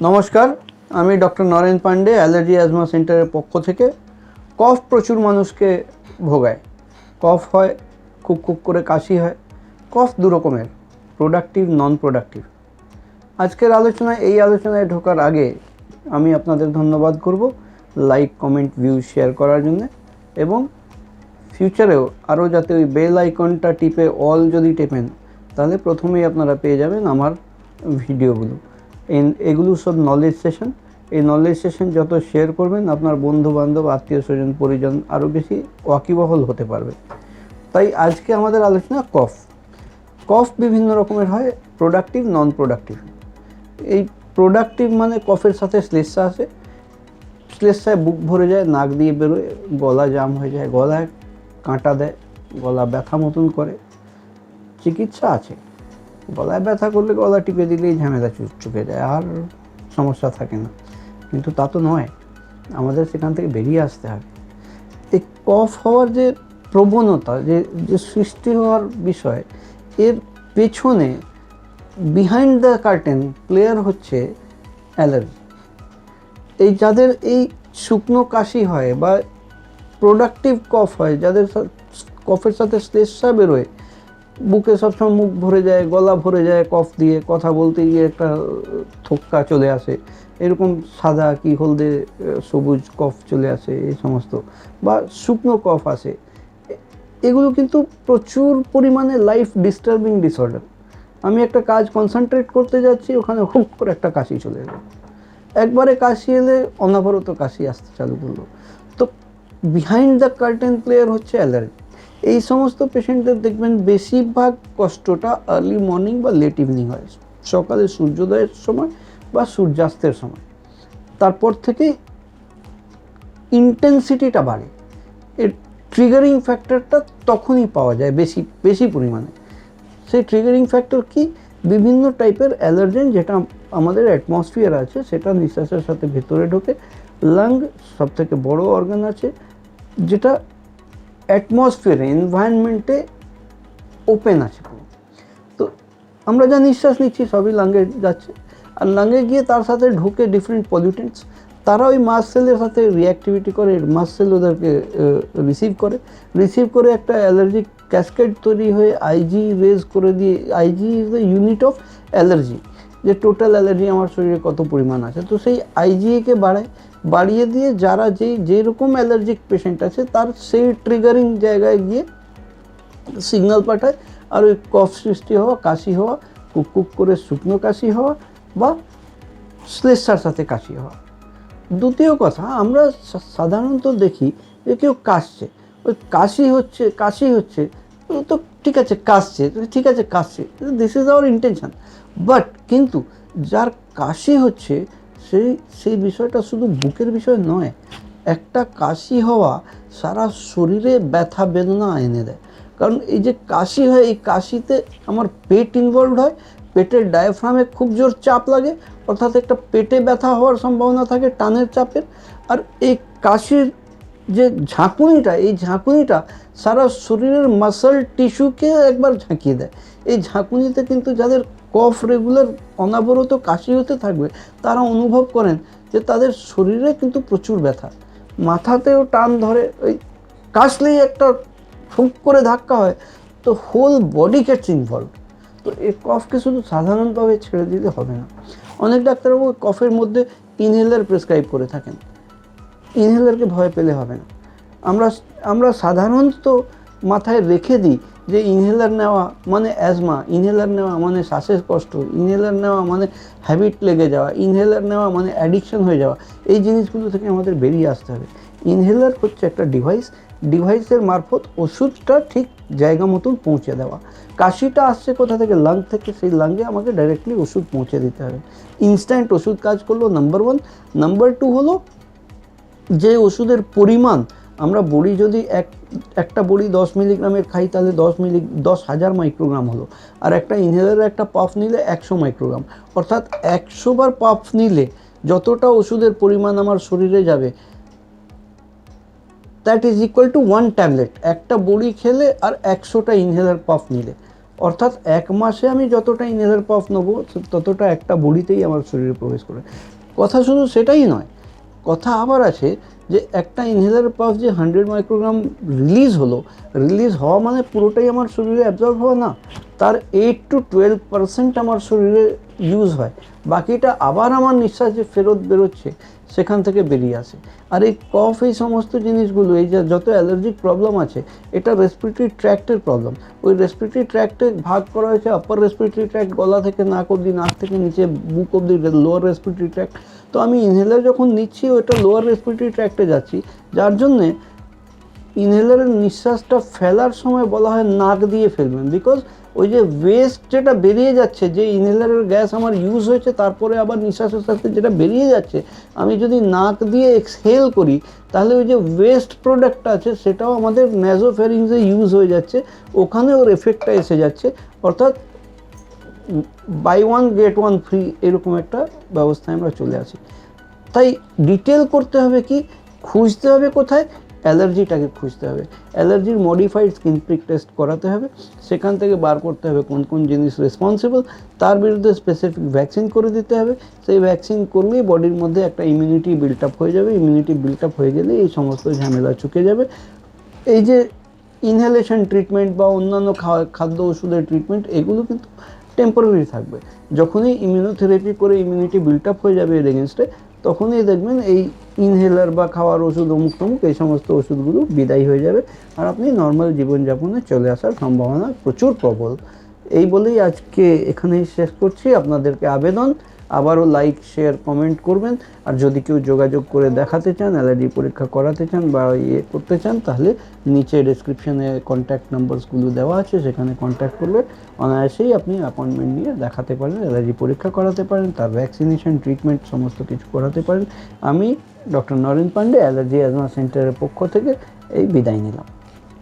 নমস্কার, আমি doctor Naren Pandey, allergy asthma সেন্টারের পক্ষ থেকে। কফ প্রচুর মানুষকে ভোগায়। কফ হয়, খুব খুব করে কাশি হয়। কফ দু রকমের, প্রোডাক্টিভ, নন প্রোডাক্টিভ। আজকের এই আলোচনায় ঢোকার আগে আমি আপনাদের ধন্যবাদ করব লাইক, কমেন্ট, ভিউজ শেয়ার করার জন্য, এবং ফিউচারেও আরও যাতে ওই বেল আইকনটা টিপে অল যদি টেপেন, তাহলে প্রথমেই আপনারা পেয়ে যাবেন আমার ভিডিওগুলো। এগুলো সব নলেজ সেশন। এই নলেজ সেশন যত শেয়ার করবেন, আপনার বন্ধুবান্ধব, আত্মীয় স্বজন, পরিজন আরও বেশি ওয়াকিবহল হতে পারবে। তাই আজকে আমাদের আলোচনা কফ। কফ বিভিন্ন রকমের হয়, প্রোডাক্টিভ, নন প্রোডাক্টিভ। এই প্রোডাক্টিভ মানে কফের সাথে শ্লেষ্মা আসে, শ্লেষ্মায় বুক ভরে যায়, নাক দিয়ে বেরোয়, গলা জাম হয়ে যায়, গলায় কাঁটা দেয়, গলা ব্যথা মতন করে। চিকিৎসা আছে, গলায় ব্যথা করলে গলা টিপে দিলেই ঝামেলা চুকে যায়, আর সমস্যা থাকে না। কিন্তু তা তো নয়, আমাদের সেখান থেকে বেরিয়ে আসতে হবে। এই কফ হওয়ার যে প্রবণতা, যে সৃষ্টি হওয়ার বিষয়, এর পেছনে বিহাইন্ড দ্য কার্টেন প্লেয়ার হচ্ছে অ্যালার্জি। এই যাদের এই শুকনো কাশি হয় বা প্রোডাক্টিভ কফ হয়, যাদের কফের সাথে শ্লেষ্মা বেরোয়, বুকে সবসময় মুখ ভরে যায়, গলা ভরে যায় কফ দিয়ে, কথা বলতে গিয়ে একটা থোক্কা চলে আসে, এরকম সাদা কি হলদে সবুজ কফ চলে আসে, এই সমস্ত, বা শুকনো কফ আসে, এগুলো কিন্তু প্রচুর পরিমাণে লাইফ ডিস্টার্বিং ডিসঅর্ডার। আমি একটা কাজ কনসেন্ট্রেট করতে যাচ্ছি, ওখানে হুক করে একটা কাশি চলে এলো, একবারে কাশি এলে অনবরত কাশি আসতে চালু করলো। তো বিহাইন্ড দ্য কার্টেন প্লেয়ার হচ্ছে অ্যালার্জি। এই সমস্ত পেশেন্টদের দেখবেন বেশিরভাগ কষ্টটা আর্লি মর্নিং বা লেট ইভিনিং হয়, সকালে সূর্যোদয়ের সময় বা সূর্যাস্তের সময়। তারপর থেকে ইন্টেন্সিটিটা বাড়ে, এর ট্রিগারিং ফ্যাক্টরটা তখনই পাওয়া যায় বেশি পরিমাণে। সেই ট্রিগারিং ফ্যাক্টর কি? বিভিন্ন টাইপের অ্যালার্জেন, যেটা আমাদের অ্যাটমসফিয়ার আছে, সেটা নিঃশ্বাসের সাথে ভেতরে ঢোকে। লাং সবথেকে বড় অর্গান আছে, যেটা অ্যাটমসফিয়ারে, এনভায়রনমেন্টে ওপেন আছে। তো আমরা যা নিঃশ্বাস নিচ্ছি সবই লাঙ্গে যাচ্ছে, আর লাঙ্গে গিয়ে তার সাথে ঢুকে ডিফারেন্ট পলিউটেন্টস, তারা ওই মাসসেলের সাথে রিঅ্যাক্টিভিটি করে, মাসসেল ওদেরকে রিসিভ করে একটা অ্যালার্জিক ক্যাসকেড তৈরি হয়ে আইজি রেজ করে দিয়ে, IG is the unit of allergy, যে টোটাল অ্যালার্জি আমার শরীরে কত পরিমাণ আছে। তো সেই আইজিএকে বাড়িয়ে দিয়ে যারা যেরকম অ্যালার্জিক পেশেন্ট আছে, তার সেই ট্রিগারিং জায়গায় গিয়ে সিগন্যাল পাঠায়, আর ওই কফ সৃষ্টি হওয়া, কাশি হওয়া, কুক করে শুকনো কাশি হওয়া, বা শ্লেষ্মার সাথে কাশি হওয়া। দ্বিতীয় কথা, আমরা সাধারণত দেখি যে কেউ কাশছে, ওই কাশি হচ্ছে, তো ঠিক আছে কাশছে, this is our intention. But কিন্তু যার কাশি হচ্ছে, সেই বিষয়টা শুধু বুকের বিষয় নয়। একটা কাশি হওয়া সারা শরীরে ব্যথা বেদনা এনে দেয়। কারণ এই যে কাশি হয়, এই কাশিতে আমার পেট ইনভলভ হয়, পেটের ডায়াফ্রামে খুব জোর চাপ লাগে, অর্থাৎ একটা পেটে ব্যথা হওয়ার সম্ভাবনা থাকে টানের চাপের। আর এই কাশির যে ঝাঁকুনিটা, এই ঝাঁকুনিটা সারা শরীরের মাসল টিস্যুকে একবার ঝাঁকিয়ে দেয়। এই ঝাঁকুনিতে কিন্তু যাদের কফ রেগুলার অনাবরত কাশি হতে থাকবে, তারা অনুভব করেন যে তাদের শরীরে কিন্তু প্রচুর ব্যথা, মাথাতেও টান ধরে, ওই কাশলেই একটা ফুঁক করে ধাক্কা হয়, তো হোল বডি গেটস ইনভলভ। তো এই কফকে শুধু সাধারণভাবে ছেড়ে দিতে হবে না। অনেক ডাক্তারবাবু কফের মধ্যে ইনহেলার প্রেসক্রাইব করে থাকেন, ইনহেলারকে ভয় পেলে হবে না। আমরা সাধারণত মাথায় রেখে দিই যে ইনহেলার নেওয়া মানে অ্যাজমা, ইনহেলার নেওয়া মানে শ্বাসের কষ্ট, ইনহেলার নেওয়া মানে হ্যাবিট লেগে যাওয়া, ইনহেলার নেওয়া মানে অ্যাডিকশন হয়ে যাওয়া। এই জিনিসগুলো থেকে আমাদের বেরিয়ে আসতে হবে। ইনহেলার হচ্ছে একটা ডিভাইসের মারফত ওষুধটা ঠিক জায়গা মতন পৌঁছে দেওয়া। কাশিটা আসছে কোথা থেকে? লাং থেকে, সেই লাঙ্গে আমাকে ডাইরেক্টলি ওষুধ পৌঁছে দিতে হবে। ইনস্ট্যান্ট ওষুধ কাজ করলো, নাম্বার 1। নাম্বার 2 হলো যে ওষুধের পরিমাণ, আমরা বড়ি যদি একটা বড়ি 10 মিলিগ্রামের খাই, তাহলে 10,000 মাইক্রোগ্রাম হলো। আর একটা ইনহেলারের একটা পাফ নিলে 100 মাইক্রোগ্রাম, অর্থাৎ 100 বার পাফ নিলে যতটা ওষুধের পরিমাণ আমার শরীরে যাবে, that is equal to 1 tablet. একটা বড়ি খেলে আর 100টা ইনহেলার পাফ নিলে, অর্থাৎ 1 মাসে আমি যতটা ইনহেলার পাফ নেবো ততটা একটা বড়িতেই আমার শরীরে প্রবেশ করে। কথা শুধু সেটাই নয়, কথা আবার আছে যে একটা ইনহেলার পাফ যে 100 মাইক্রোগ্রাম রিলিজ হলো, রিলিজ হওয়া মানে পুরোটাই আমার শরীরে অ্যাবজর্ব হওয়া না, তার 8 to 12% আমার শরীরে ইউজ হয়, বাকিটা আবার আমার নিঃশ্বাসে ফেরত বেরোচ্ছে, সেখান থেকে বেরিয়ে আসে। আর এই কফ, এই সমস্ত জিনিসগুলো, এই যে যত অ্যালার্জিক প্রবলেম আছে, এটা রেসপিরেটরি ট্র্যাক্টের প্রবলেম। ওই রেসপিরেটরি ট্র্যাক্টে ভাগ করা হয়েছে আপার রেসপিরেটরি ট্র্যাক্ট, গলা থেকে নাক অবধি, নাক থেকে নিচে বুক অবধি লোয়ার রেসপিরেটরি ট্র্যাক্ট। তো আমি ইনহেলার যখন নিচ্ছি ওটা লোয়ার রেসপিরেটরি ট্র্যাক্টে যাচ্ছি, যার জন্যে ইনহেলারের নিঃশ্বাসটা ফেলার সময় বলা হয় নাক দিয়ে ফেলবেন, বিকজ ওই যে ওয়েস্ট যেটা বেরিয়ে যাচ্ছে, যে ইনহেলারের গ্যাস আমার ইউজ হয়েছে তারপরে আবার নিঃশ্বাসের সাথে যেটা বেরিয়ে যাচ্ছে, আমি যদি নাক দিয়ে এক্সহেল করি তাহলে ওই যে ওয়েস্ট প্রোডাক্টটা আছে সেটাও আমাদের ন্যাজোফ্যারিংসে ইউজ হয়ে যাচ্ছে, ওখানে ওর এফেক্টটা এসে যাচ্ছে। অর্থাৎ buy one get one free এরকম একটা ব্যবস্থায় আমরা চলে আসি। তাই ডিটেল করতে হবে কি, খুঁজতে হবে কোথায়, অ্যালার্জিটাকে খুঁজতে হবে, অ্যালার্জির মডিফাইড স্কিন প্রিক টেস্ট করাতে হবে, সেখান থেকে বার করতে হবে কোন কোন জিনিস রেসপন্সিবল, তার বিরুদ্ধে স্পেসিফিক ভ্যাকসিন করে দিতে হবে। সেই ভ্যাকসিন করলেই বডির মধ্যে একটা ইমিউনিটি বিল্ট আপ হয়ে যাবে, ইমিউনিটি বিল্ট আপ হয়ে গেলে এই সমস্ত ঝামেলা চুকে যাবে। এই যে ইনহেলেশন ট্রিটমেন্ট বা অন্যান্য খাদ্য ওষুধের ট্রিটমেন্ট, এগুলো কিন্তু টেম্পোরারি থাকবে। যখনই ইমিউনোথেরাপি করে ইমিউনিটি বিল্ট আপ হয়ে যাবে এর এগেনস্টে, তখনই দেখবেন এই ইনহেলার বা খাওয়ার ওষুধ অমুক তমুক এই সমস্ত ওষুধগুলো বিদায় হয়ে যাবে, আর আপনি নর্মাল জীবনযাপনে চলে আসার সম্ভাবনা প্রচুর প্রবল। এই বলেই আজকে এখানেই শেষ করছি। আপনাদেরকে আবেদন, আবারও লাইক, শেয়ার, কমেন্ট করবেন। আর যদি কেউ যোগাযোগ করে দেখাতে চান, অ্যালার্জি পরীক্ষা করাতে চান বা করতে চান, তাহলে নিচে ডেসক্রিপশনে কন্ট্যাক্ট নাম্বারসগুলো দেওয়া আছে, সেখানে কন্ট্যাক্ট করলে অনায়াসেই আপনি অ্যাপয়েন্টমেন্ট নিয়ে দেখাতে পারেন, অ্যালার্জি পরীক্ষা করাতে পারেন, তার ভ্যাকসিনেশন, ট্রিটমেন্ট সমস্ত কিছু করাতে পারেন। আমি doctor Naren Pandey, allergy asthma সেন্টারের পক্ষ থেকে এই বিদায় নিলাম।